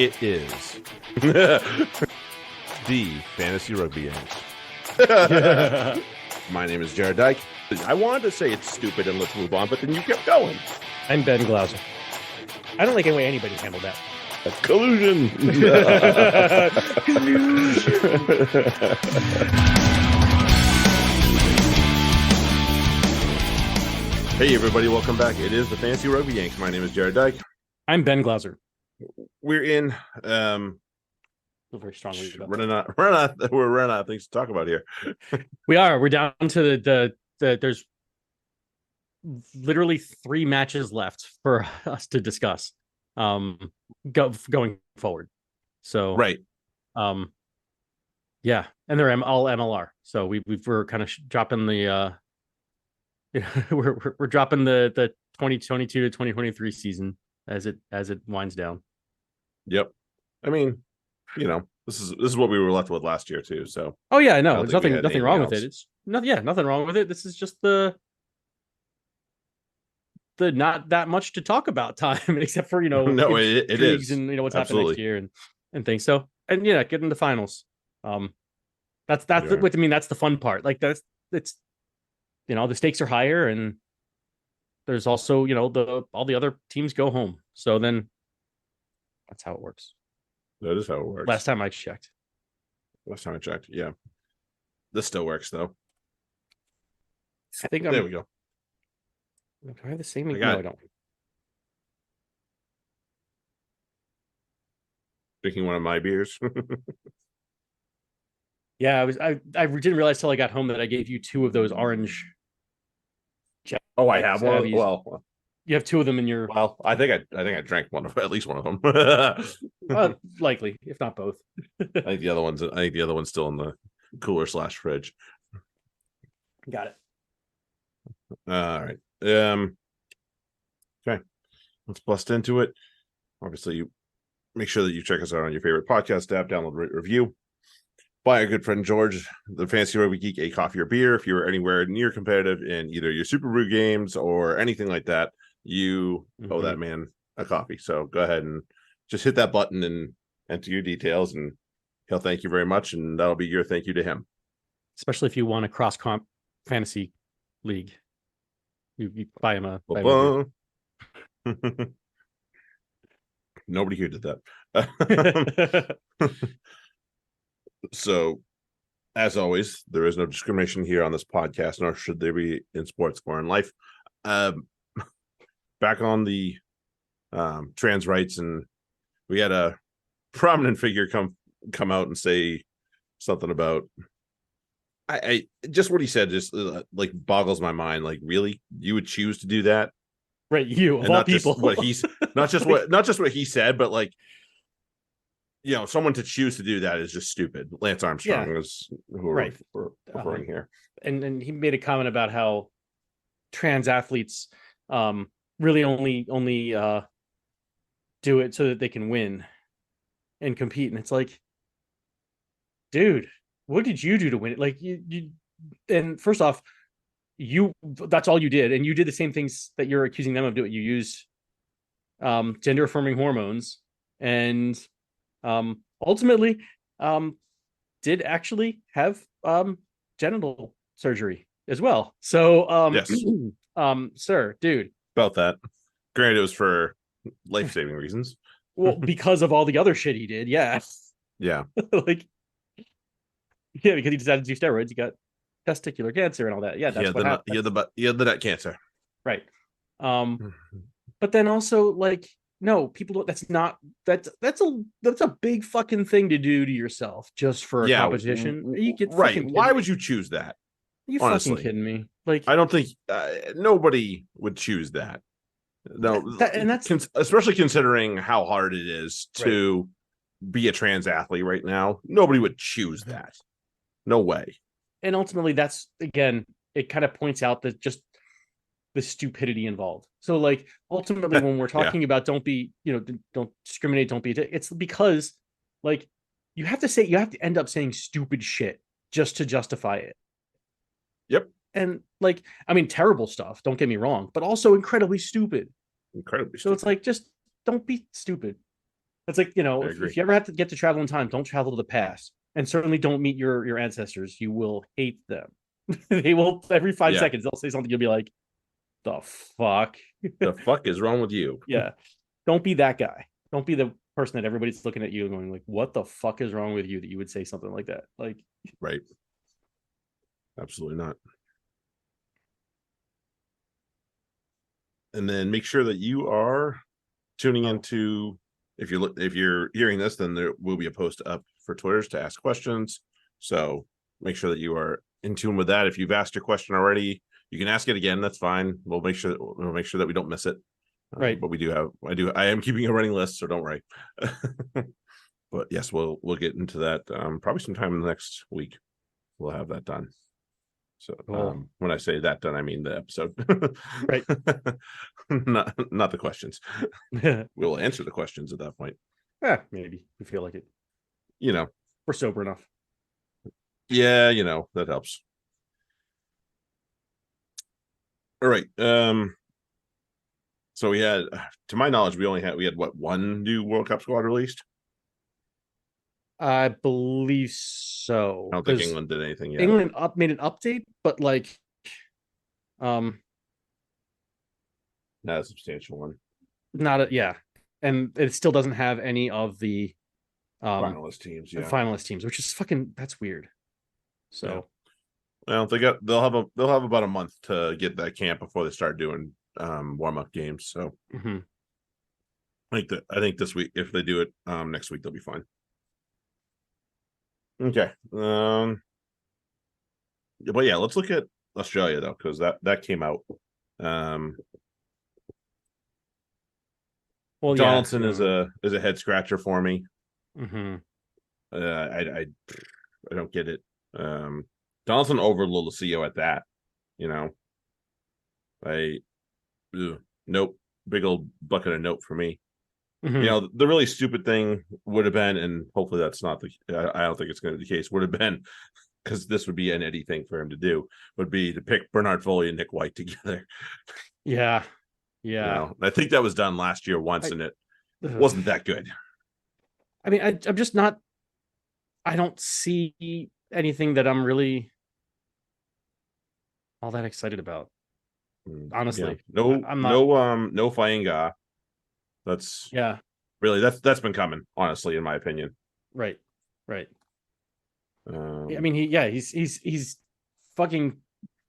It is the Fantasy Rugby Yanks. My name is Jared Dyke. I wanted to say it's stupid and let's move on, but then you kept going. I'm Ben Gloucester. I don't like any way anybody handled that. Collusion. Hey, everybody. Welcome back. It is the Fantasy Rugby Yanks. My name is Jared Dyke. I'm Ben Gloucester. We're in Very strongly. we're running out of things to talk about here. We're down to the there's literally 3 matches left for us to discuss going forward. So Right. Yeah, and they're all MLR. So we're kind of dropping the we're dropping the 2022 to 2023 season as it winds down. Yep. I mean, this is what we were left with last year too. So oh yeah, no, there's nothing wrong with it. It's nothing wrong with it. This is just the not that much to talk about time, except for no, it is, and what's happening next year and things. So and get into finals. That's what I mean. That's the fun part. Like it's the stakes are higher, and there's also all the other teams go home. So then that's how it works. That is how it works. Last time I checked. Yeah. This still works though. I think there we go. Do I have the same? No, I don't. Drinking one of my beers. Yeah, I didn't realize till I got home that I gave you 2 of those orange. Oh, I have one. Well, you have 2 of them in your. Well, I think I drank at least one of them. Likely, if not both. I think the other one's still in the cooler / fridge. Got it. All right. Okay. Let's bust into it. Obviously, you make sure that you check us out on your favorite podcast app, download, rate, review. Buy our good friend George, the Fantasy Rugby Geek, a coffee or beer. If you're anywhere near competitive in either your Super Rugby games or anything like that, you owe that man a coffee. So go ahead and just hit that button and enter your details, and he'll thank you very much, and that'll be your thank you to him. Especially if you want a cross-comp fantasy league. You buy him a... Nobody here did that. So, as always, there is no discrimination here on this podcast, nor should there be in sports or in life. Back on the trans rights, and we had a prominent figure come out and say something about I just what he said just like boggles my mind. Like, really, you would choose to do that? Right, you of all people. Not just what he said, but like, someone to choose to do that is just stupid. Lance Armstrong is who we're referring here. And he made a comment about how trans athletes really only do it so that they can win and compete. And it's like, dude, what did you do to win it? Like you and first off, that's all you did. And you did the same things that you're accusing them of doing. You used gender affirming hormones and ultimately did actually have genital surgery as well. So yes. Sir, dude. About that. Granted, it was for life-saving reasons. Well, because of all the other shit he did, yeah. Yeah. Because he decided to do steroids, he got testicular cancer and all that. Yeah, that's what happened. He had the nut cancer. Right. But then also, like, no, people don't. That's a big fucking thing to do to yourself just for a competition. You get right. Why would you choose that? Are you honestly fucking kidding me? Like, I don't think nobody would choose that. No, and that's especially considering how hard it is to be a trans athlete right now. Nobody would choose that. No way. And ultimately, that's, again, it kind of points out that just the stupidity involved. So, like, ultimately, when we're talking about don't discriminate, don't be, it's because, like, you have to end up saying stupid shit just to justify it. Yep. And, like, I mean, terrible stuff, don't get me wrong, but also incredibly stupid. Incredibly so stupid. It's like, just don't be stupid. It's like, you know, I if agree. you ever have to get to travel in time, don't travel to the past, and certainly don't meet your ancestors. You will hate them. They will every 5 seconds they'll say something. You'll be like, the fuck. The fuck is wrong with you? Yeah, don't be that guy. Don't be the person that everybody's looking at you and going like, what the fuck is wrong with you that you would say something like that? Like, Right. Absolutely not. And then make sure that you are tuning into, if you're hearing this, then there will be a post up for Twitters to ask questions. So make sure that you are in tune with that. If you've asked your question already, you can ask it again. That's fine. We'll make sure that we don't miss it. right. But I am keeping a running list, so don't worry. But yes, we'll get into that probably sometime in the next week. We'll have that done. So Cool. when I say that done, I mean the episode. Right. not the questions. Yeah, We'll answer the questions at that point. maybe we feel like it. You know, We're sober enough. yeah, you know, that helps. All right. So we had, to my knowledge, we had what, one new World Cup squad released? I believe so. I don't think England did anything yet. England made an update, but like, Not a substantial one. yeah, and it still doesn't have any of the Finalist teams, yeah. finalist teams, which is fucking, that's weird. So, well, they'll have about a month to get that camp before they start doing warm-up games. So I think this week, if they do it next week, they'll be fine. Okay. But yeah, let's look at Australia though, because that came out. well, Donaldson is a head scratcher for me. I don't get it. Donaldson over Lolosio at that, you know. Nope, big old bucket of nope for me. You know, the really stupid thing would have been, and hopefully that's not I don't think it's going to be the case, would have been, because this would be an Eddie thing for him to do, would be to pick Bernard Foley and Nick White together. Yeah. You know, I think that was done last year once, and it wasn't that good. I mean, I'm just not, I don't see anything that I'm really all that excited about. Honestly. Yeah. I'm not. No Fainga. That's really that's been coming, honestly, in my opinion. Right. I mean, he's fucking,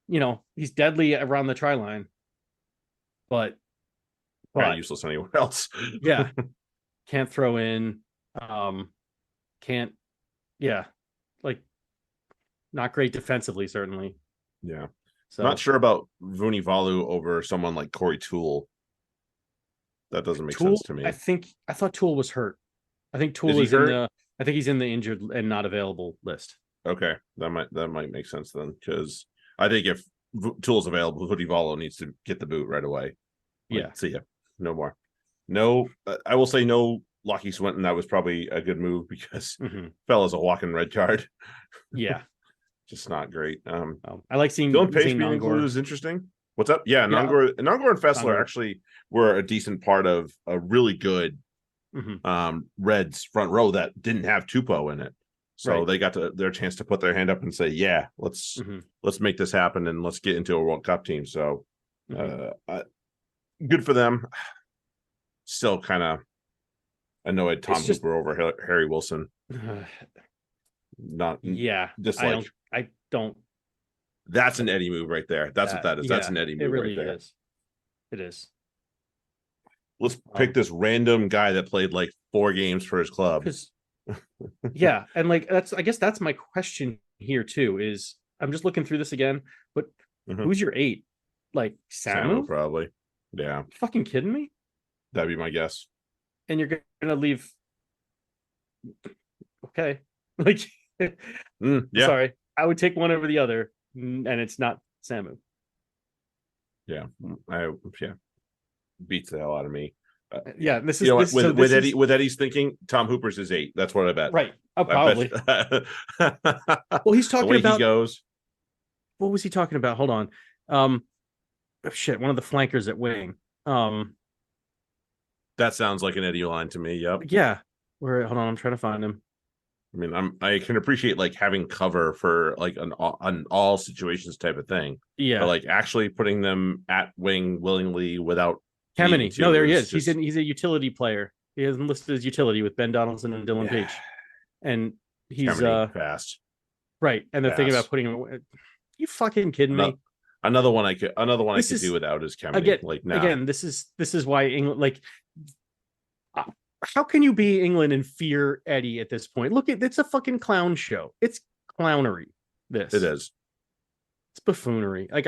you know, he's deadly around the try line, but useless anywhere else. Yeah, can't throw in, can't, like, not great defensively, certainly. Yeah, so not sure about Vunivalu over someone like Corey Toole. That doesn't make sense to me. I thought Toole was hurt. I think Toole is in I think he's in the injured and not available list. Okay, that might make sense then, because I think if Toole's available, Vunivalu needs to get the boot right away. See ya. No more. No, I will say no. Lockie Swinton, that was probably a good move, because fella's a walking red card. Yeah, just not great. I like seeing Dylan Pace being included is interesting. What's up? Yeah, Nongor and Fessler actually were a decent part of a really good Reds front row that didn't have Tupou in it. So they got their chance to put their hand up and say, yeah, let's make this happen and let's get into a World Cup team. So good for them. Still kind of annoyed Tom Hooper over Harry Wilson. Not dislike. I don't. That's an Eddie move right there. That's what that is. That's an Eddie move. It really right there. is. It is. Let's pick this random guy that played like 4 games for his club. Yeah, and like I guess that's my question here too. Is I'm just looking through this again, but who's your 8? Like Samu? Probably. Yeah. You fucking kidding me? That'd be my guess. And you're gonna leave? Okay, like sorry, I would take one over the other, and it's not Samu. Yeah, beats the hell out of me. This is with Eddie's thinking, Tom Hooper's his 8. That's what I bet. Right. Oh, probably. Well, he's talking about. He goes. What was he talking about? Hold on. One of the flankers at wing. That sounds like an Eddie line to me. Yep. Yeah, Where? Hold on, I'm trying to find him. I mean, I can appreciate like having cover for like an all situations type of thing, but Yeah, like actually putting them at wing willingly without needing Kamini. No, to there he is is. just He's a utility player. He is enlisted as utility with Ben Donaldson and Dylan yeah, Page, and he's Kemeny fast, right. And they're thinking about fast. putting him. You fucking kidding Another me? another one I This could do is without is Kemeny. again, Like nah, again. This is why England like. uh, How can you be England and fear Eddie at this point? Look, it's a fucking clown show. It's clownery. it This is it's buffoonery. Like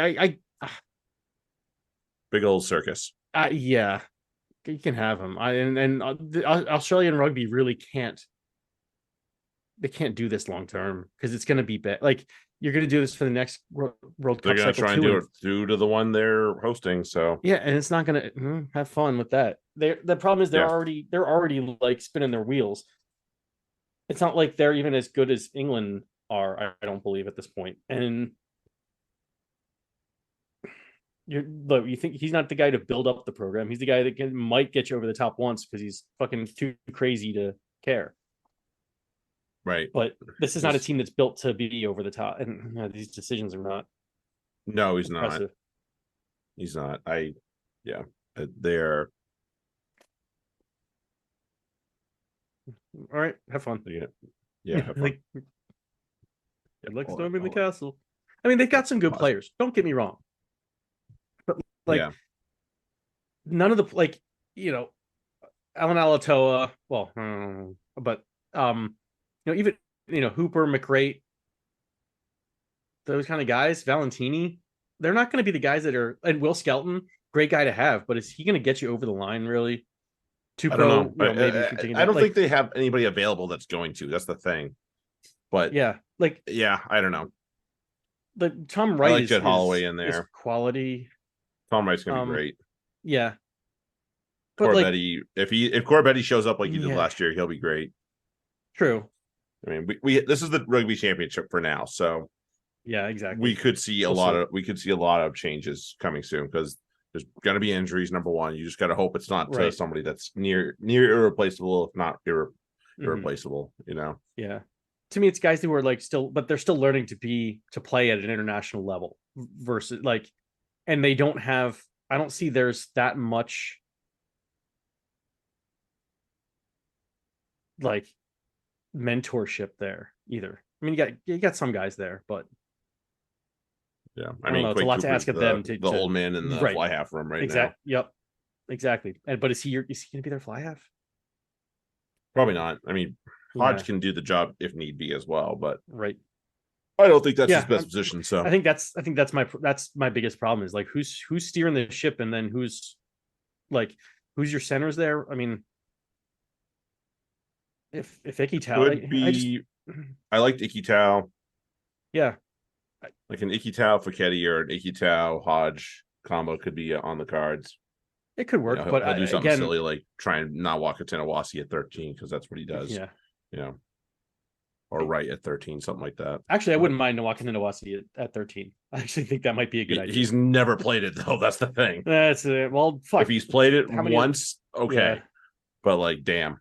big old circus. yeah, you can have him. The Australian rugby really can't. They can't do this long term because it's going to be bad. Like you're going to do this for the next World They're Cup gonna cycle try and too, do and it due to the one they're hosting. So yeah, and it's not going to have fun with that. The problem is yeah, they're already like spinning their wheels. It's not like they're even as good as England are. I don't believe at this point. And you think he's not the guy to build up the program. He's the guy that might get you over the top once because he's fucking too crazy to care. right. But this is not a Just team that's built to be over the top, and these decisions are not no, he's not. impressive. He's not. Yeah, they're All right, have fun. yeah, have fun. Like, good luck storming the castle. I mean, they've got some good players. Don't get me wrong, but like yeah, none of the like Alan Alatoa. Well, but even Hooper, McRae, those kind of guys, Valentini, they're not going to be the guys that are. And Will Skelton, great guy to have, but is he going to get you over the line really? I don't Tuco, know. maybe if you're taking I that, don't like, think they have anybody available that's going to. That's the thing. But yeah, like yeah, I don't know. the Tom I Wright like Jed Holloway in is there. quality. Tom Wright's gonna be great. Yeah, but like, Corbetti, if Corbetti shows up like he did yeah, last year, he'll be great. true. I mean, we this is the rugby championship for now, so Yeah, exactly. we could see We'll see. a lot of changes coming soon because there's going to be injuries. Number one, you just got to hope it's not to Right. somebody that's near irreplaceable, if not Mhm. irreplaceable. You know, Yeah. To me, it's guys who are like still, but they're still learning to play at an international level versus like, and they don't have. I don't see there's that much like mentorship there either. I mean, you got some guys there, but yeah. I don't know. It's a Quake lot to Cooper's ask of them to old man in the right. fly half room right now. Yep. Exactly. But is he going to be their fly half? Probably not. I mean, Hodge Yeah. can do the job if need be as well, but Right. I don't think that's Yeah. his best position. So I think that's my biggest problem is like who's steering the ship and then who's your centers there. I mean, if Icky Tao, could be. I liked Icky Tao. Yeah, Like an Icky Tao Fichetti or an Icky Tao Hodge combo could be on the cards. it could work, but he'll do something again, silly like try and not walk a Tenawasi at 13 because that's what he does. Yeah, Or right at 13, something like that. Actually, I wouldn't mind walking into Nawasi at 13. I actually think that might be a good idea. He's never played it though. That's the thing. That's it. Well, fuck. If he's played it once, okay. Yeah. But like, damn.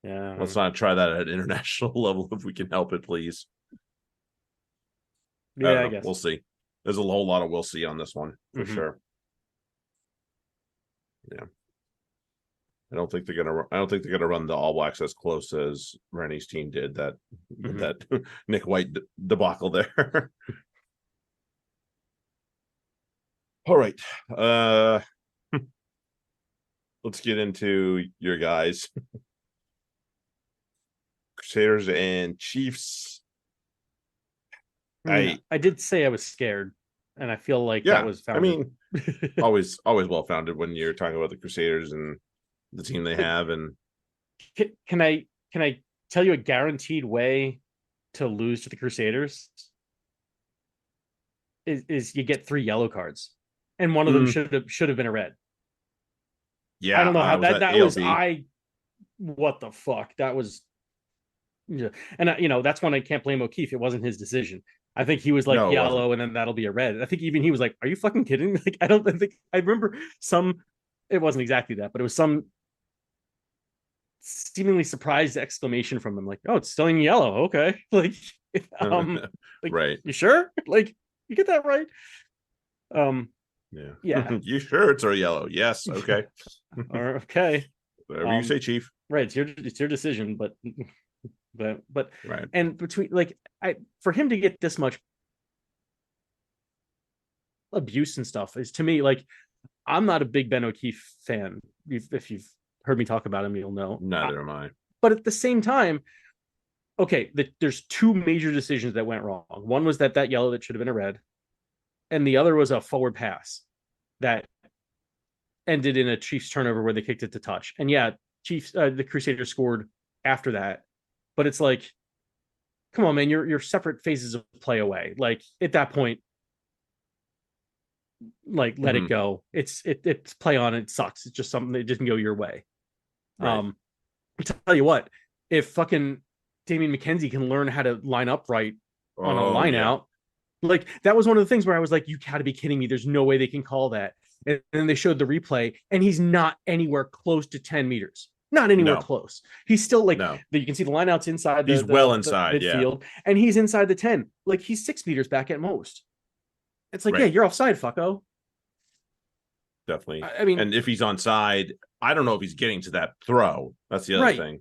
Yeah. Let's not try that at international level if we can help it, please. Yeah, I guess. We'll see. There's a whole lot of we'll see on this one for sure. Yeah. I don't think they're gonna run the All Blacks as close as Rennie's team did that Nick White debacle there. All right. Let's get into your guys. Crusaders and Chiefs. I did say I was scared, and I feel like that was founded. I mean, always well founded when you're talking about the Crusaders and the team they have. And can I tell you a guaranteed way to lose to the Crusaders? Is you get 3 yellow cards, and one of them should have been a red. Yeah, I don't know how that was. What the fuck? That was. Yeah, and that's when I can't blame O'Keefe. It wasn't his decision. I think he was like yellow, and then that'll be a red. I think even he was like, "Are you fucking kidding?" Like, I don't think I remember some. It wasn't exactly that, but it was some seemingly surprised exclamation from him, like, "Oh, it's still in yellow." Okay, like, um, like, right. you sure? Like, you get that right? Yeah. You sure it's our yellow? Yes. Okay. Or okay. Whatever you say, Chief. Right. It's your decision, but Right. and between like for him to get this much abuse and stuff is, to me, like, I'm not a big Ben O'Keefe fan. If you've heard me talk about him, you'll know. Neither am I. But at the same time, okay, there's two major decisions that went wrong. One was that yellow that should have been a red, and the other was a forward pass that ended in a Chiefs turnover where they kicked it to touch. And yeah, the Crusaders scored after that, but it's like, come on, man, you're separate phases of play away. Like, at that point, like, let it go. It's play on. It sucks. It's just something that doesn't go your way. Right. I tell you what, if fucking Damian McKenzie can learn how to line up right on a line out, like, that was one of the things where I was like, you gotta be kidding me. There's no way they can call that. And then they showed the replay, and he's not anywhere close to 10 meters. Not anywhere close. He's still like, you can see the lineouts inside. He's well inside the midfield, and he's inside the 10. Like, he's 6 meters back at most. It's like, yeah, you're offside, fucko. Definitely. I mean, and if he's onside, I don't know if he's getting to that throw. That's the other thing.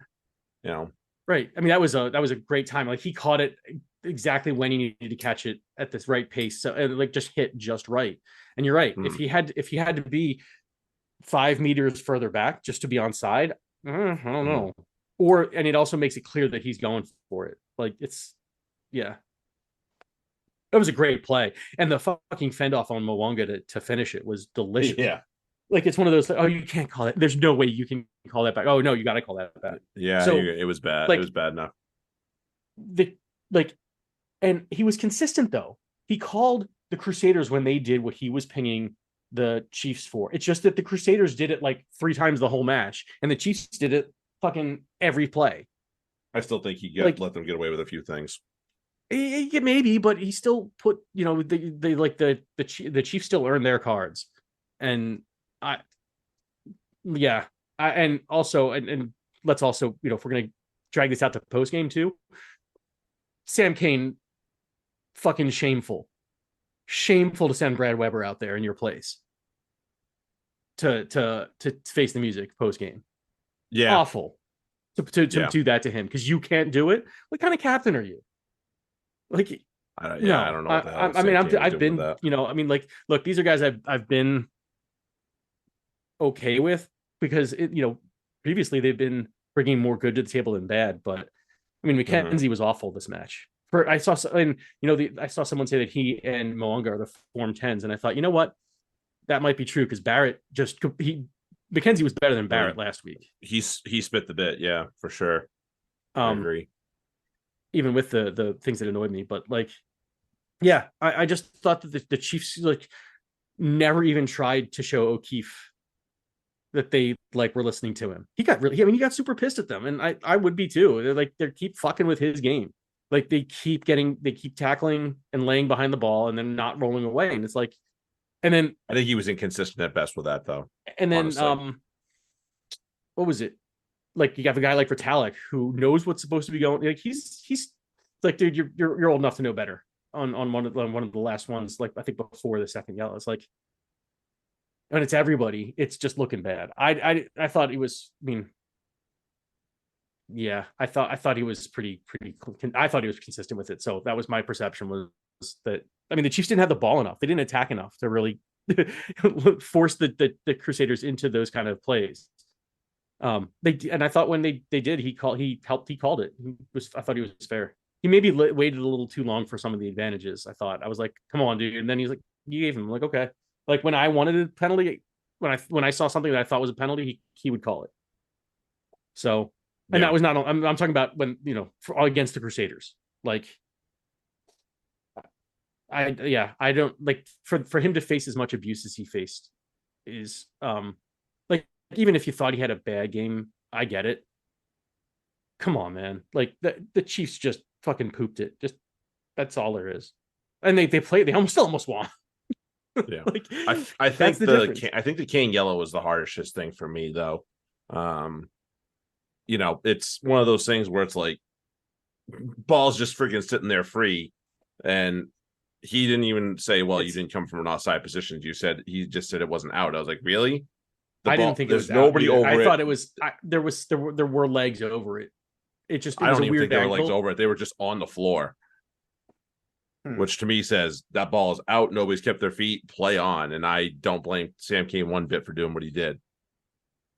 You know. Right. I mean, that was a great time. Like, he caught it exactly when he needed to catch it at this right pace. So, and like, just hit just right. And you're right. If he had to be 5 meters further back just to be onside, I don't know. And it also makes it clear that he's going for it. Like, that was a great play. And the fucking fend off on Mwanga to finish it was delicious. Yeah. Like, it's one of those, oh, you can't call it. There's no way you can call that back. Oh, no, you got to call that back. Yeah. So, it was bad. Like, it was bad enough. And he was consistent, though. He called the Crusaders when they did what he was pinging the Chiefs for. It's just that the Crusaders did it like 3 times the whole match, and the Chiefs did it fucking every play. I still think he let them get away with a few things. Maybe, but he still put, the Chiefs still earned their cards. And and also, and let's also, if we're going to drag this out to post game too, Sam Kane, fucking shameful to send Brad Weber out there in your place to face the music post game. Yeah, awful to do that to him, because you can't do it. What kind of captain are you? Like, I don't know what the hell. I've been, like, look, these are guys I've been okay with, because previously they've been bringing more good to the table than bad. But I mean, McKenzie was awful this match. I saw someone say that he and Mwanga are the form 10s, and I thought, you know what, that might be true, because Barrett McKenzie was better than Barrett last week. He spit the bit, yeah, for sure. I agree. Even with the things that annoyed me, but like, yeah, I just thought that the Chiefs like never even tried to show O'Keefe that they like were listening to him. He got super pissed at them, and I would be too. They keep fucking with his game. Like, they keep tackling and laying behind the ball and then not rolling away. And it's like, and then I think he was inconsistent at best with that, though. And then, honestly. What was it? Like, you have a guy like Vitalik who knows what's supposed to be going. Like, he's like, dude, you're old enough to know better on one of the last ones. Like, I think before the second yellow, it's like, and it's everybody. It's just looking bad. I thought he was. I mean, yeah, I thought he was pretty. I thought he was consistent with it. So that was my perception, was that, I mean, the Chiefs didn't have the ball enough. They didn't attack enough to really force the Crusaders into those kind of plays. I thought when they did, he called it. I thought he was fair. He maybe waited a little too long for some of the advantages. I was like, come on, dude. And then he's like, you gave him. I'm like, okay. Like, when I wanted a penalty, when I saw something that I thought was a penalty, he would call it. So, and that was not, I'm talking about when, against the Crusaders. Like, I don't like, for him to face as much abuse as he faced is, like, even if you thought he had a bad game, I get it. Come on, man. Like, the Chiefs just fucking pooped it. Just, that's all there is. And they almost won. Yeah. Like, I think the Kane yellow was the hardest thing for me, though. it's one of those things where it's like ball's just freaking sitting there free, and he didn't even say, well, you didn't come from an offside position. He just said it wasn't out. I was like, really? I didn't think it was there's nobody out over I it. thought it was. There were legs over it. It I was don't a even weird think there were angle. legs over it. They were just on the floor, which to me says that ball is out. Nobody's kept their feet. Play on, and I don't blame Sam Cane one bit for doing what he did.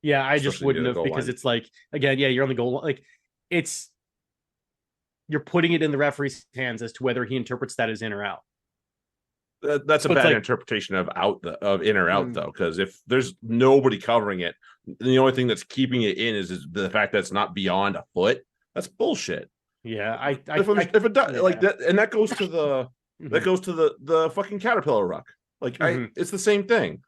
Yeah, I just Especially near wouldn't the have, goal because line. it's like, again, yeah, you're on the goal line. Like, it's you're putting it in the referee's hands as to whether he interprets that as in or out. That's a So it's bad like, interpretation of in or out, though, because if there's nobody covering it, the only thing that's keeping it in is the fact that it's not beyond a foot. That's bullshit. yeah, If it does, yeah. like that, and that goes to the Mhm. the fucking caterpillar ruck. Like Mhm. it's the same thing.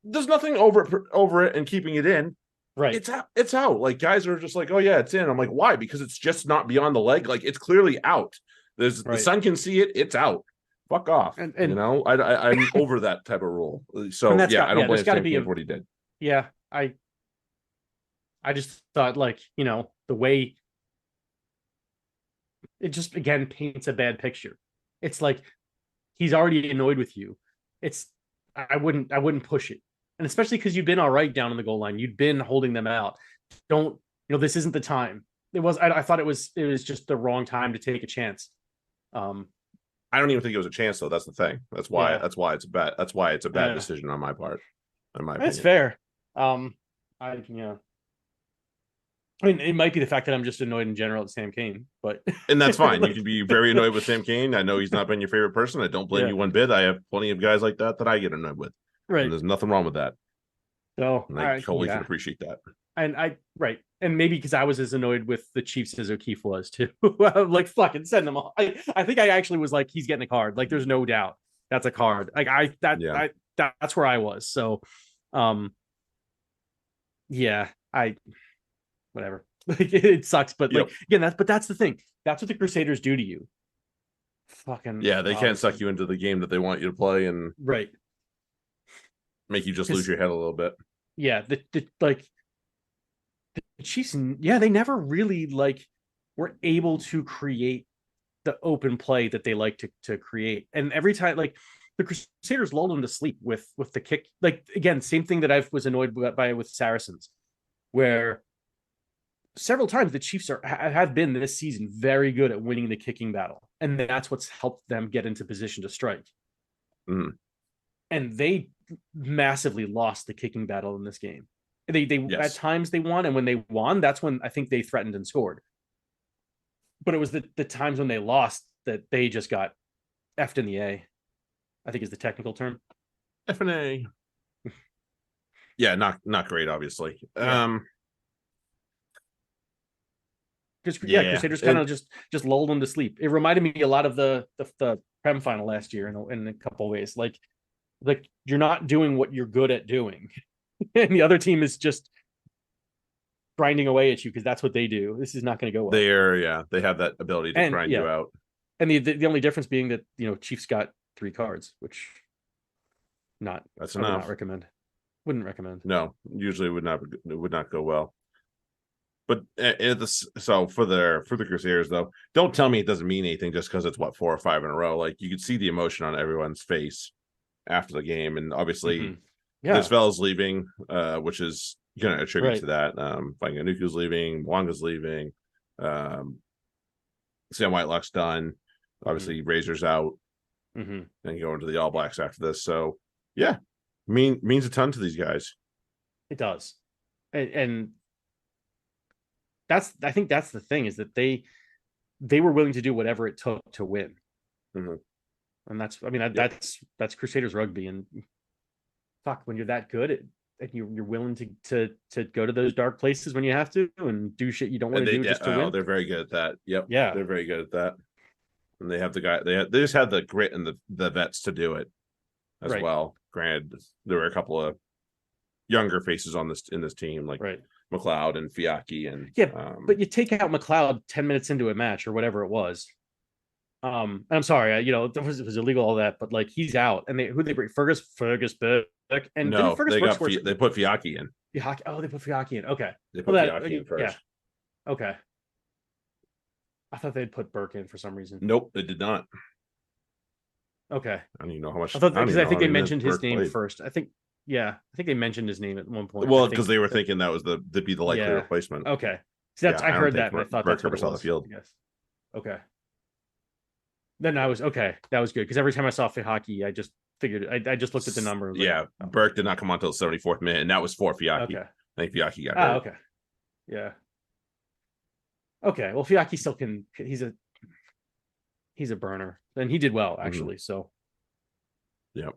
There's nothing over it and keeping it in. Right, It's out. It's out. Like guys are just like, oh yeah, it's in. I'm like, why? Because it's just not beyond the leg. Like it's clearly out. The right, sun can see it. It's out. Fuck off. and I'm over that type of rule. and So yeah, I don't there's blame got to Sam be King a, for what he did. yeah. I just thought, like, the way it just, again, paints a bad picture. It's like he's already annoyed with you. It's I wouldn't push it, and especially because you've been all right down on the goal line. You've been holding them out. Don't, this isn't the time. It was. I thought it was just the wrong time to take a chance. Um, I don't even think it was a chance though. That's the thing. yeah, That's why it's a bad uh, decision on my part, in my that's opinion. fair. I mean, it might be the fact that I'm just annoyed in general at Sam Cane, but And that's fine. You like, can be very annoyed with Sam Cane. I know he's not been your favorite person. I don't blame yeah, you one bit. I have plenty of guys like that I get annoyed with, and right. there's nothing wrong with that. So And I totally can appreciate that. and right, and maybe because I was as annoyed with the Chiefs as O'Keefe was too. Like, fucking send them all. I think I actually was like, he's getting a card. Like, there's no doubt that's a card. Like, Yeah. that's where I was. So, yeah, whatever. Like, it sucks, but like, Yep. again, that's the thing. That's what the Crusaders do to you. Fucking, Yeah, they can't suck you into the game that they want you to play and right. make you just lose your head a little bit. Yeah, the Chiefs, yeah, they never really like were able to create the open play that they like to create. And every time, like, the Crusaders lulled them to sleep with the kick. Like, again, same thing that I was annoyed by with Saracens, where several times the Chiefs have been this season very good at winning the kicking battle, and that's what's helped them get into position to strike. Mm. And they massively lost the kicking battle in this game. They Yes. At times they won, and when they won, that's when I think they threatened and scored. But it was the times when they lost that they just got effed in the A, I think is the technical term. FNA. Yeah, not great, obviously. Yeah. Because yeah, Crusaders kind of just lulled them to sleep. It reminded me a lot of the Prem final last year in a couple of ways. Like you're not doing what you're good at doing, and the other team is just grinding away at you because that's what they do. This is not going to go well. They have that ability to grind you out. And the only difference being that Chiefs got 3 cards, which That's I enough. would not recommend. Wouldn't recommend. No, usually it would not go well. But so for the Crusaders though, don't tell me it doesn't mean anything just because it's 4 or 5 in a row. Like you could see the emotion on everyone's face after the game, and obviously this fella's leaving, which is going to attribute to that. Fanganuku's leaving, Mwanga's leaving, Sam Whitelock's done. Obviously, Razor's out, and going to the All Blacks after this. So yeah, means a ton to these guys. It does, and I think that's the thing, is that they were willing to do whatever it took to win. And that's Crusaders rugby. And fuck, when you're that good and you're willing to go to those dark places when you have to and do shit you don't want to do just to win. They're very good at that. Yep. Yeah, they're very good at that. And they have the guy. They just have the grit and the vets to do it as well. Granted, there were a couple of younger faces in this team, like McLeod and Fiacchi, and but you take out McLeod 10 minutes into a match or whatever it was. I'm sorry, it was illegal, all that, but like, he's out, and who they bring? Fergus And No, didn't Fergus Brooks score? they put Fiacchi in. Fiacchi. Oh, they put Fiacchi in. Okay. They put Fiacchi in first. Yeah. Okay. I thought they'd put Burke in for some reason. Nope, they did not. Okay. I don't even know how much. I thought because I think they mentioned mentioned his name first. I think they mentioned his name at one point. Well, because they were thinking that was the likely replacement. Okay. So that's I heard that and I thought Burke never saw the field. Yes. Okay. Then I was okay. That was good because every time I saw hockey, I just figured I just looked at the number. Yeah, Burke did not come on until the 74th minute, and that was for Fiacchi. Okay. I think Fiacchi got hurt. Okay. Yeah. Okay. Well, Fiacchi still can. He's a burner, and he did well actually. So. Yeah.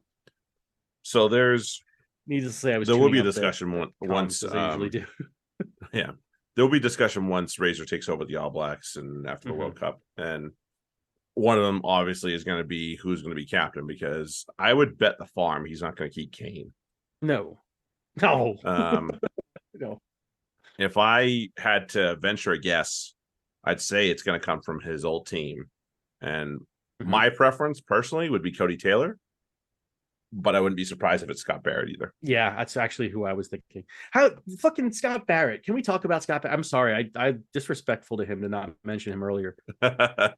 So there's. Needless to say, there will be a discussion once they usually do. Yeah, there will be discussion once Razor takes over the All Blacks and after the World Cup, and one of them obviously is going to be who's going to be captain, because I would bet the farm he's not going to keep Kane. No. No. No. If I had to venture a guess, I'd say it's going to come from his old team, and my preference personally would be Cody Taylor. But I wouldn't be surprised if it's Scott Barrett either. Yeah, that's actually who I was thinking. How fucking Scott Barrett? Can we talk about Scott Barrett? I'm sorry, I disrespectful to him to not mention him earlier. The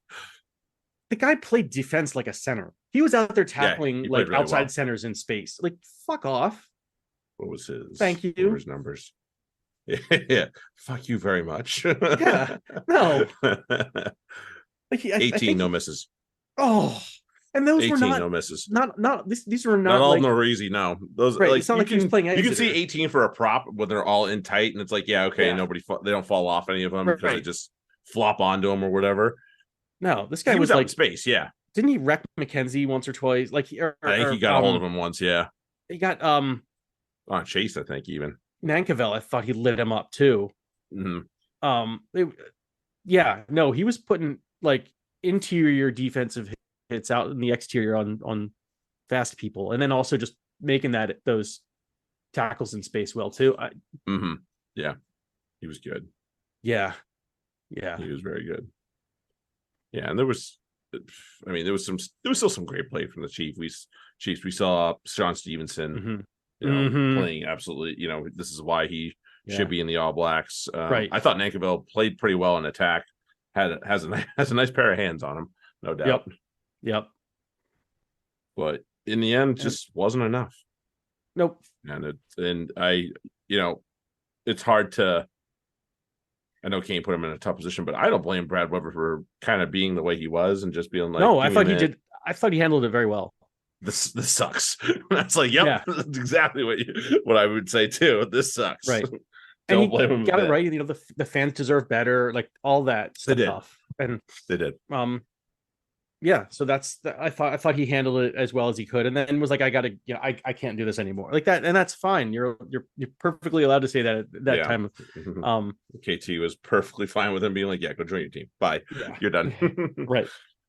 guy played defense like a center. He was out there tackling like really outside centers in space. Like, fuck off. What was his? Thank you. What were his numbers? Yeah, fuck you very much. Yeah, no. Like 18 no misses. Oh. And those 18 were not no misses. These were not all of them are easy. No, those right. Like, it's not like he was playing. You can see 18 for a prop when they're all in tight, and it's like, yeah, okay, they don't fall off any of them because they just flop onto them or whatever. No, this guy was like in space. Yeah, didn't he wreck McKenzie once or twice? Like, I think he got a hold of him once. Yeah, he got on Chase. I think even Nankerville. I thought he lit him up too. Yeah, no, he was putting like interior defensive hits out in the exterior on fast people, and then also just making those tackles in space well too. Yeah, he was good. Yeah, he was very good. Yeah, and there was still some great play from the Chiefs. We saw Sean Stevenson, playing absolutely. This is why he should be in the All Blacks. Right. I thought Nankerville played pretty well in attack. Has a nice pair of hands on him, no doubt. Yep. But in the end, just wasn't enough. Nope. And it's hard to. I know Kane put him in a tough position, but I don't blame Brad Weber for kind of being the way he was and just being like. No, I thought he did. I thought he handled it very well. This sucks. That's like, yep, that's exactly what I would say too. This sucks. Right. Don't blame him. Got it right. The fans deserve better. Like all that stuff. And they did. Yeah, so I thought he handled it as well as he could, and then was like, I can't do this anymore, like that, and that's fine. You're perfectly allowed to say that at that time. KT was perfectly fine with him being like, yeah, go join your team. Bye. Yeah. You're done. Right.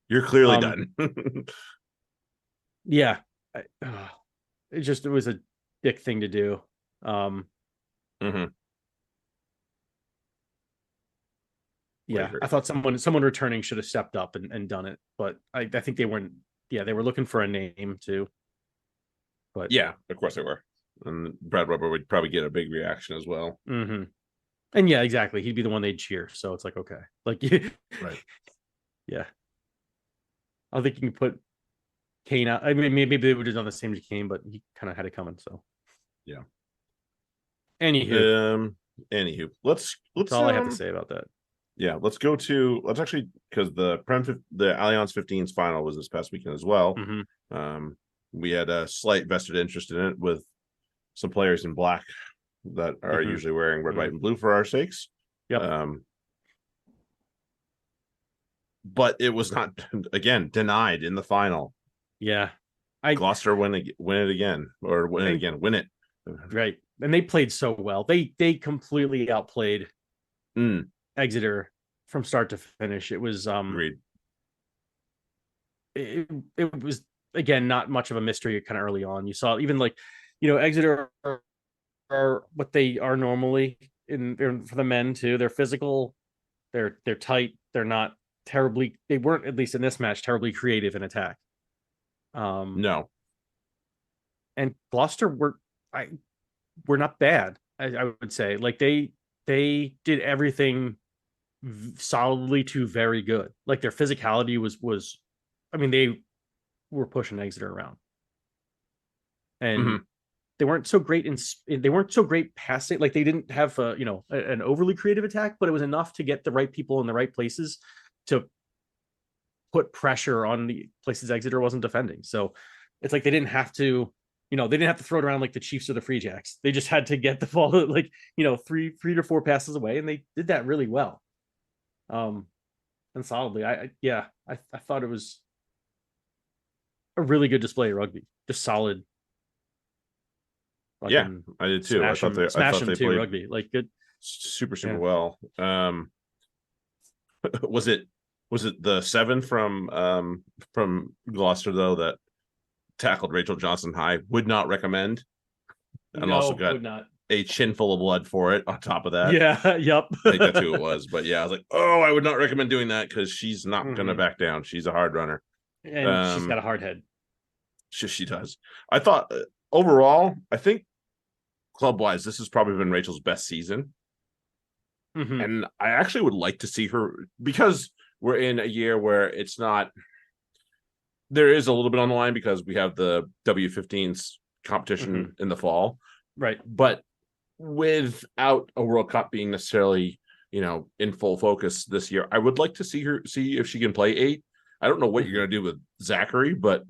You're clearly done. Yeah. It was a dick thing to do. Yeah, I thought someone returning should have stepped up and done it, but I think they weren't. Yeah, they were looking for a name too. But yeah, of course they were, and Brad Weber would probably get a big reaction as well. And yeah, exactly, he'd be the one they'd cheer. So it's like, okay, like right, yeah. I don't think you can put Kane out. I mean, maybe they would have done the same to Kane, but he kind of had it coming. So yeah. Anywho, let's. That's all I have to say about that. Yeah, let's actually, because the Allianz 15s final was this past weekend as well. We had a slight vested interest in it with some players in black that are usually wearing red, white, and blue for our sakes. Yep. But it was not, again, denied in the final. Yeah. Gloucester win it again. Right. And they played so well. They completely outplayed Exeter from start to finish. It was agreed. It was, again, not much of a mystery kind of early on. You saw even Exeter are what they are normally for the men too. They're physical, they're tight, they're not terribly, they weren't, at least in this match, terribly creative in attack. No. and Gloucester were not bad. I would say, like, they did everything solidly to very good. Like, their physicality was, I mean, they were pushing Exeter around, and Mhm. they weren't so great they weren't so great passing. Like, they didn't have an overly creative attack, but it was enough to get the right people in the right places to put pressure on the places Exeter wasn't defending. So it's like they didn't have to, they didn't have to throw it around like the Chiefs or the Free Jacks. They just had to get the ball like, three to four passes away, and they did that really well. And solidly. I thought it was a really good display of rugby. Just solid. Yeah, I did too. I thought they too, played rugby. Like, good. super Yeah. well. Was it the 7 from Gloucester though that tackled Rachel Johnson high? Would not recommend, and No, also got would not. a chin full of blood for it on top of that. Yeah, yep. I think that's who it was. But yeah, I was like, oh, I would not recommend doing that because she's not gonna Mhm. back down. She's a hard runner. And she's got a hard head. She does. I thought overall, I think club wise, this has probably been Rachel's best season. Mhm. And I actually would like to see her, because we're in a year where it's not, there is a little bit on the line because we have the W15s competition in the fall. Right. But without a World Cup being necessarily, in full focus this year, I would like to see if she can play 8. I don't know what you're going to do with Zachary, but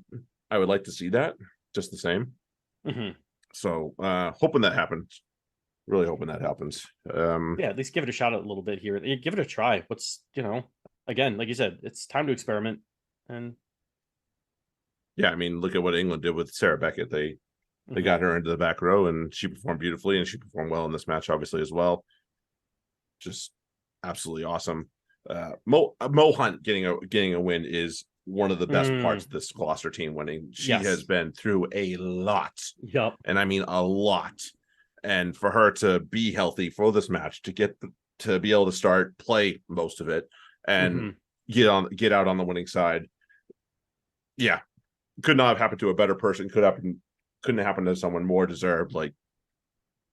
I would like to see that just the same. So hoping that happens. Really hoping that happens. Yeah, at least give it a shot a little bit here. Give it a try. What's, again, like you said, it's time to experiment. And yeah, I mean, look at what England did with Sarah Beckett. They got her into the back row, and she performed beautifully, and she performed well in this match, obviously, as well. Just absolutely awesome. Mo Hunt getting a win is one of the best parts of this Gloucester team winning. She has been through a lot. Yep. And I mean a lot. And for her to be healthy for this match, to be able to start, play most of it, and get out on the winning side. Yeah. Could not have happened to a better person. Couldn't have happened to someone more deserved. Like,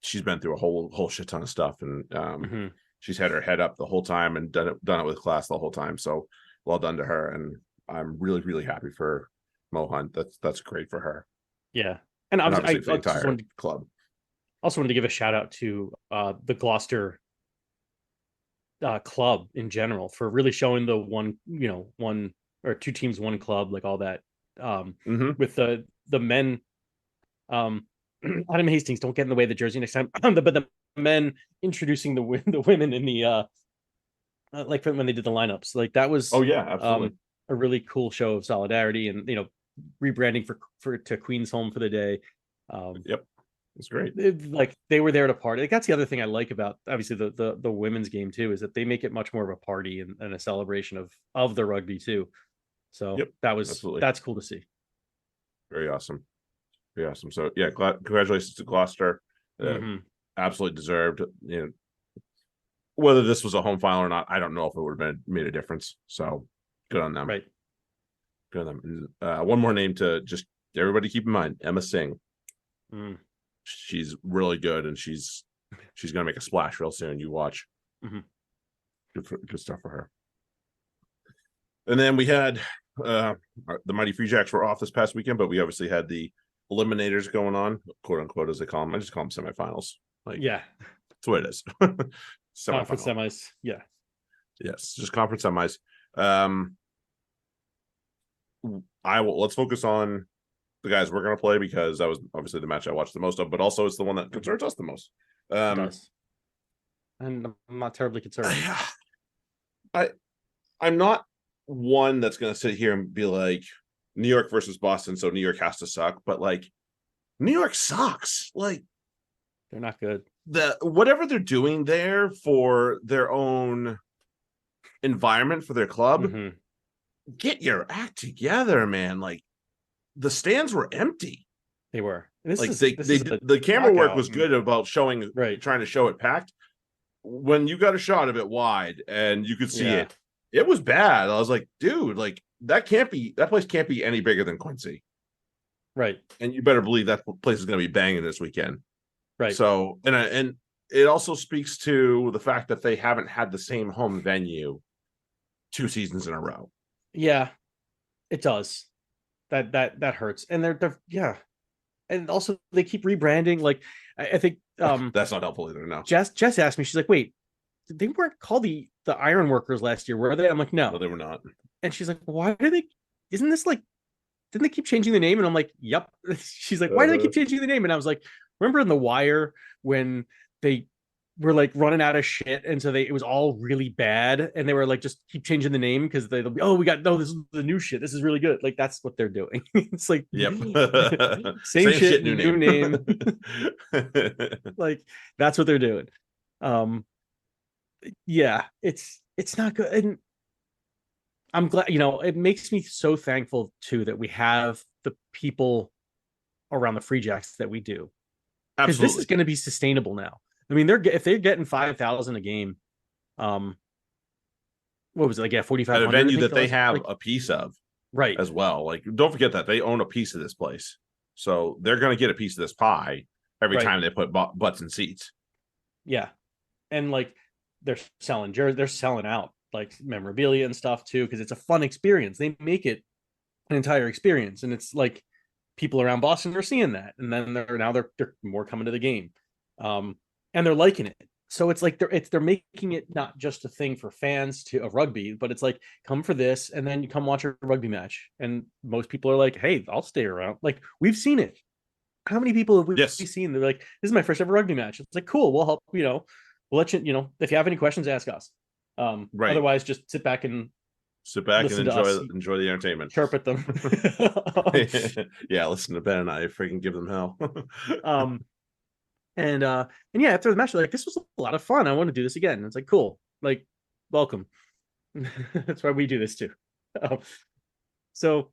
she's been through a whole shit ton of stuff, and she's had her head up the whole time and done it with class the whole time. So well done to her, and I'm really, really happy for Mo Hunt. That's great for her. Yeah, and obviously for the entire club. Also wanted to give a shout out to the Gloucester club in general for really showing the one or two teams, one club, like all that. With the men, Adam Hastings, don't get in the way of the jersey next time. But the men introducing the women in the like when they did the lineups, like that was absolutely a really cool show of solidarity, and rebranding to Queensholm for the day. Yep, it's great. Like, they were there to party. Like, that's the other thing I like about, obviously, the women's game too, is that they make it much more of a party and a celebration of the rugby too. So that's cool to see. Very awesome. Very awesome. So yeah, congratulations to Gloucester. Absolutely deserved. Whether this was a home final or not, I don't know if it would have made a difference. So good on them. Right. Good on them. One more name to just everybody keep in mind: Emma Singh. She's really good, and she's gonna make a splash real soon. You watch. Good stuff for her. And then we had the Mighty Free Jacks were off this past weekend, but we obviously had the eliminators going on, quote unquote, as they call them. I just call them semifinals. Like, yeah, that's what it is. Conference semis. Yeah. Yes, just conference semis. Let's focus on the guys we're going to play, because that was obviously the match I watched the most of, but also it's the one that concerns us the most. It does. And I'm not terribly concerned. I'm not one that's going to sit here and be like New York versus Boston, so New York has to suck, but like New York sucks. Like, they're not good. Whatever they're doing there for their own environment for their club, get your act together, man. Like, the stands were empty. They were. The camera work was good about showing, trying to show it packed. When you got a shot of it wide and you could see it was bad. I was like, dude, like that place can't be any bigger than Quincy. Right. and you better believe that place is going to be banging this weekend. Right. So, and it also speaks to the fact that they haven't had the same home venue 2 seasons in a row. Yeah, it does. That hurts. And they're yeah. And also they keep rebranding. Like I think that's not helpful either. No. Jess asked me, she's like, wait, they weren't called the Iron Workers last year, were they? I'm like, no, they were not. And she's like, why do they? Isn't this like? Didn't they keep changing the name? And I'm like, yep. She's like, why do they keep changing the name? And I was like, remember in The Wire when they were like running out of shit, and so it was all really bad, and they were like, just keep changing the name because they'll be, oh, this is the new shit. This is really good. Like that's what they're doing. It's like, yep, same shit, new name. Like that's what they're doing. Yeah, it's not good. And I'm glad, it makes me so thankful too that we have the people around the Free Jacks that we do. Because this is going to be sustainable now. I mean, if they're getting 5,000 a game, what was it, like, yeah, 4,500 at a venue that they have a piece of, right, as well. Like, don't forget that they own a piece of this place, so they're going to get a piece of this pie every time they put butts in seats. Yeah, and like they're selling they're selling out like memorabilia and stuff too, because it's a fun experience. They make it an entire experience, and it's like people around Boston are seeing that, and then they're more coming to the game, and they're liking it. So it's like they're making it not just a thing for fans of rugby, but it's like, come for this, and then you come watch a rugby match. And most people are like, hey, I'll stay around. Like, we've seen it. How many people have we seen? They're like, this is my first ever rugby match. It's like, cool, we'll help. We'll let you. If you have any questions, ask us. Right. Otherwise, just sit back and enjoy the entertainment. Chirp at them. Yeah, listen to Ben and I freaking give them hell. And yeah, after the match, they're like, this was a lot of fun. I want to do this again. And it's like, cool, like, welcome. That's why we do this too. So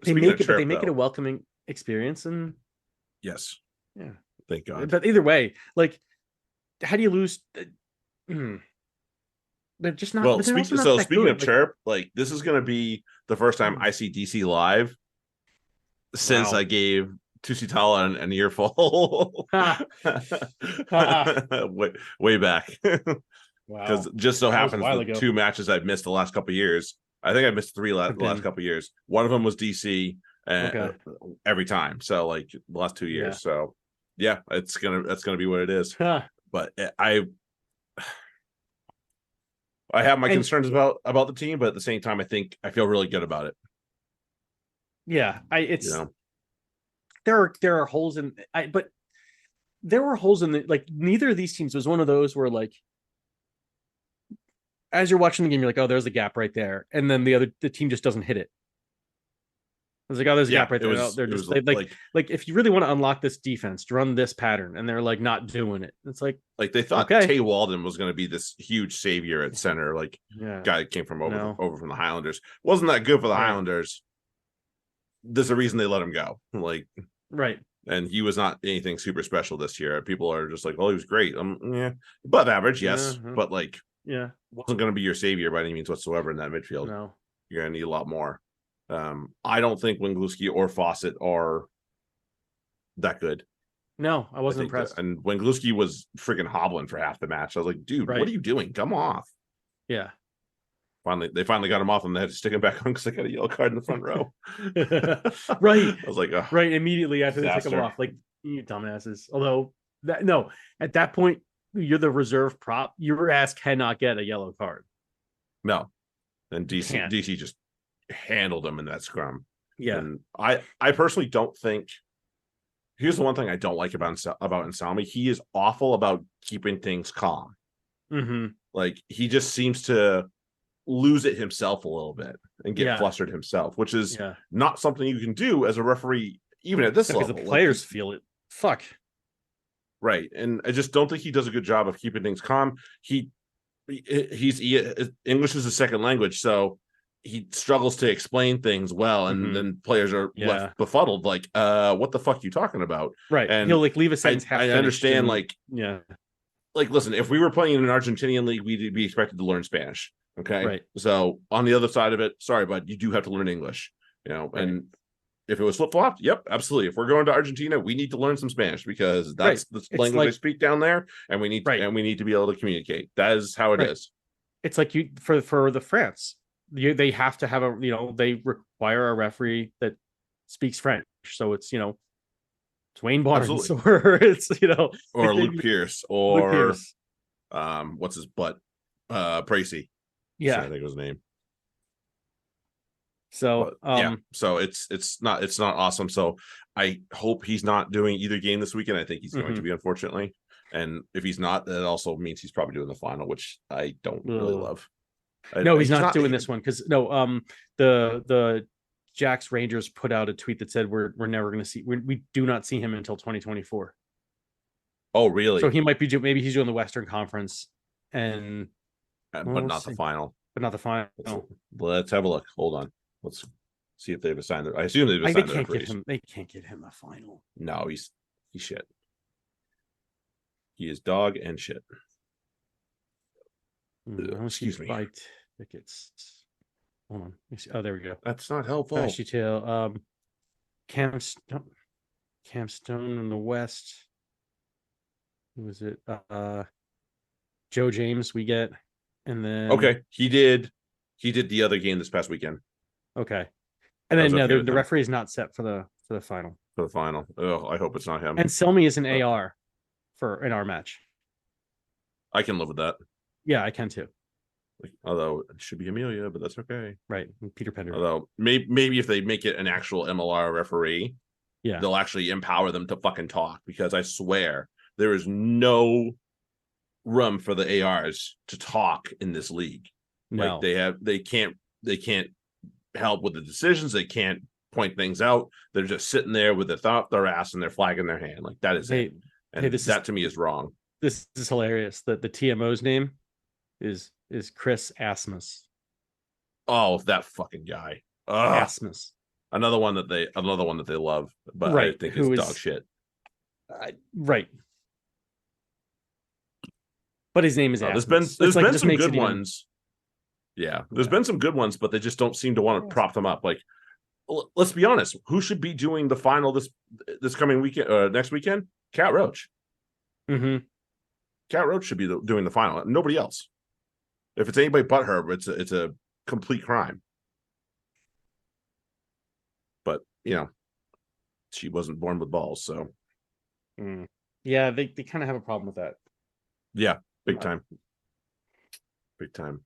they make it a welcoming experience, and yes, yeah, thank God. But either way, like, how do you lose? They're just not. Well, speaking of chirp, like, this is going to be the first time I see DC live since I gave Tusitala an earful way back. Because just so happens the 2 matches I've missed the last couple of years. I think I missed 3 the last couple of years. One of them was DC every time. So like the last 2 years. Yeah. So yeah, that's gonna be what it is. But I have my concerns about the team, but at the same time, I feel really good about it. Yeah, there are holes in but there were holes in like, neither of these teams was one of those where, like, as you're watching the game, you're like, oh, there's a gap right there, and then the team just doesn't hit it. I was like, oh, there's a gap right there. They're just like, if you really want to unlock this defense, run this pattern, and they're like not doing it. It's like they thought Tay Walden was going to be this huge savior at center, like guy that came from over from the Highlanders. Wasn't that good for the Highlanders. There's a reason they let him go. Like, right. And he was not anything super special this year. People are just like, well, he was great. Above average, yes, but like, wasn't going to be your savior by any means whatsoever in that midfield. No, you're going to need a lot more. I don't think Wengluski or Fawcett are that good. No, I wasn't impressed. And Wengluski was freaking hobbling for half the match. I was like, dude, what are you doing? Come off. Yeah. They finally got him off, and they had to stick him back on because they got a yellow card in the front row. Right. I was like, oh, right. Immediately after they took him off, like, you dumbasses. Although at that point, you're the reserve prop. Your ass cannot get a yellow card. No. And DC just handled him in that scrum. Yeah. And I personally don't think. Here's the one thing I don't like about Anselmi. He is awful about keeping things calm. Mm-hmm. Like, he just seems to lose it himself a little bit and get flustered himself, which is not something you can do as a referee, even at this level. Because the players feel it. Fuck. Right. And I just don't think he does a good job of keeping things calm. English is a second language, so he struggles to explain things well, and then players are left befuddled, like, what the fuck are you talking about? Right. And he'll like leave a sentence half I understand, like, like, listen, if we were playing in an Argentinian league, we'd be expected to learn Spanish. Okay. Right. So on the other side of it, sorry, bud, you do have to learn English, and If it was flip flopped, yep, absolutely. If we're going to Argentina, we need to learn some Spanish because that's the language they speak down there, and we need to be able to communicate. That is how it is. It's like you for the France, they have to have they require a referee that speaks French. So it's it's Wayne Barnes or it's or Luke Pierce or what's his butt Pracey. Yeah, I think it was his name. So so it's not awesome. So I hope he's not doing either game this weekend. I think he's going to be, unfortunately. And if he's not, that also means he's probably doing the final, which I don't really love. No, he's not doing this one because the Jacks Rangers put out a tweet that said we're never going to see we do not see him until 2024. Oh, really? So he might be maybe he's doing the Western Conference and but not the final. But not the final. Let's have a look. Hold on. Let's see if they've assigned it. I assume they've assigned it. They can't get him a final. No, he's shit. He is dog and shit. Excuse me. Buy tickets. Hold on. Oh, there we go. That's not helpful. Flashy Tail. Cam Stone in the West. Who was it? Joe James we get. And then he did the other game this past weekend. Okay. And then the referee is not set for the final. For the final. Oh, I hope it's not him. And Selmy is an AR in our match. I can live with that. Yeah, I can too. Although it should be Amelia, but that's okay. Right. Peter Pender. Although maybe if they make it an actual MLR referee, they'll actually empower them to fucking talk, because I swear there is no room for the ARs to talk in this league. No. Like they can't help with the decisions. They can't point things out. They're just sitting there with their ass and their flag in their hand. Like that is it. And to me is wrong. This is hilarious. That the TMO's name is Chris Asmus. Oh, that fucking guy. Asmus. Another one that they love, but I think is dog shit. Right. But his name is Asmus. There's been some good ones. Yeah, there's been some good ones, but they just don't seem to want to prop them up. Like, let's be honest, who should be doing the final this coming weekend? Next weekend, Cat Roach. Mm-hmm. Cat Roach should be doing the final. Nobody else. If it's anybody but her, it's a complete crime. But she wasn't born with balls, so. Yeah, they kind of have a problem with that. Yeah, big time. Big time.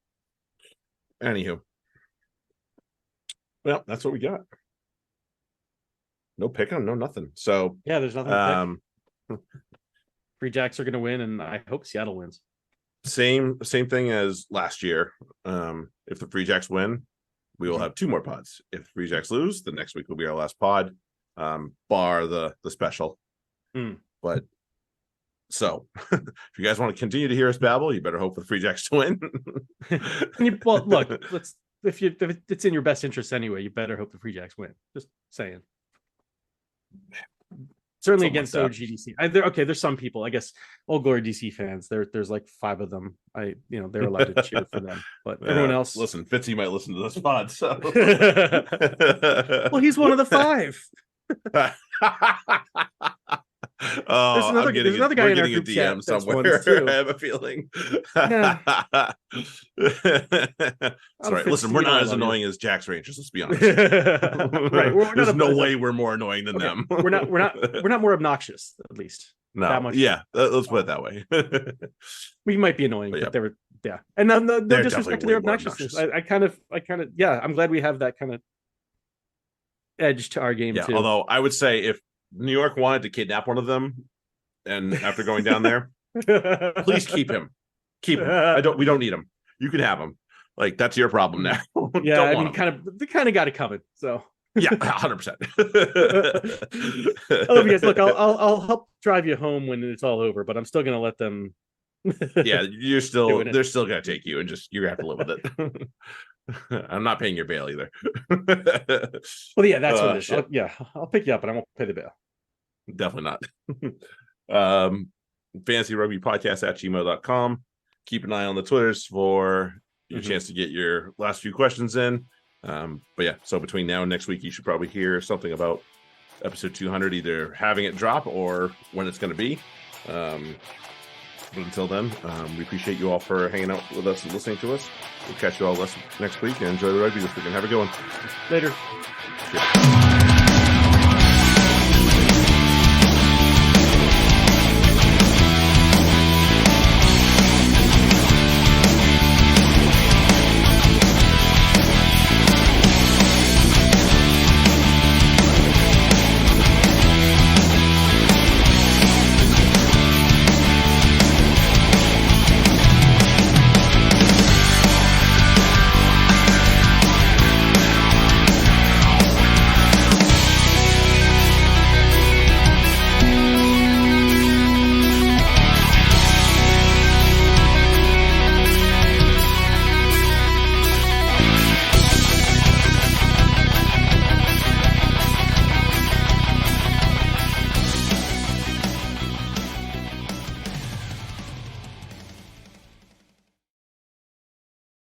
Anywho. Well, that's what we got. No pick 'em, no nothing. So yeah, there's nothing to pick. Free Jacks are going to win, and I hope Seattle wins. Same thing as last year. If the Free Jacks win, we will have 2 more pods. If Free Jacks lose, the next week will be our last pod, bar the special. But so, if you guys want to continue to hear us babble, you better hope for the Free Jacks to win. Well, look, if it's in your best interest anyway, you better hope the Free Jacks win. Just saying. Certainly against OGDC. There's some people, I guess, Old Glory DC fans. There's like 5 of them. They're allowed to cheer for them, but everyone else. Listen, Fitzy might listen to this pod. So, well, he's one of the 5. Oh, there's another guy in our group DM somewhere. I have a feeling. Sorry, listen, we're not as annoying as Jack's Rangers. Let's be honest. Right, there's no way we're more annoying than them. We're not more obnoxious, at least. No, that much. Yeah, let's put it that way. We might be annoying, but they were, and no disrespect to their obnoxiousness. I kind of, I'm glad we have that kind of edge to our game too. Although I would say if New York wanted to kidnap one of them, and after going down there, please keep him. We don't need him. You can have him. Like, that's your problem now. Yeah, they kind of got it coming. So yeah, 100%. I love you guys. Look, I'll help drive you home when it's all over, but I'm still gonna let them. Yeah, they're still gonna take you, and you're gonna have to live with it. I'm not paying your bail either. Well, yeah, that's what it is. I'll pick you up, but I won't pay the bail. Definitely not. Fantasy Rugby Podcast at gmail.com. Keep an eye on the Twitters for your chance to get your last few questions in. But yeah, so between now and next week, you should probably hear something about episode 200, either having it drop or when it's going to be. But until then, we appreciate you all for hanging out with us and listening to us. We'll catch you all next week, and enjoy the rugby this weekend. Have a good one. Later. Cheers.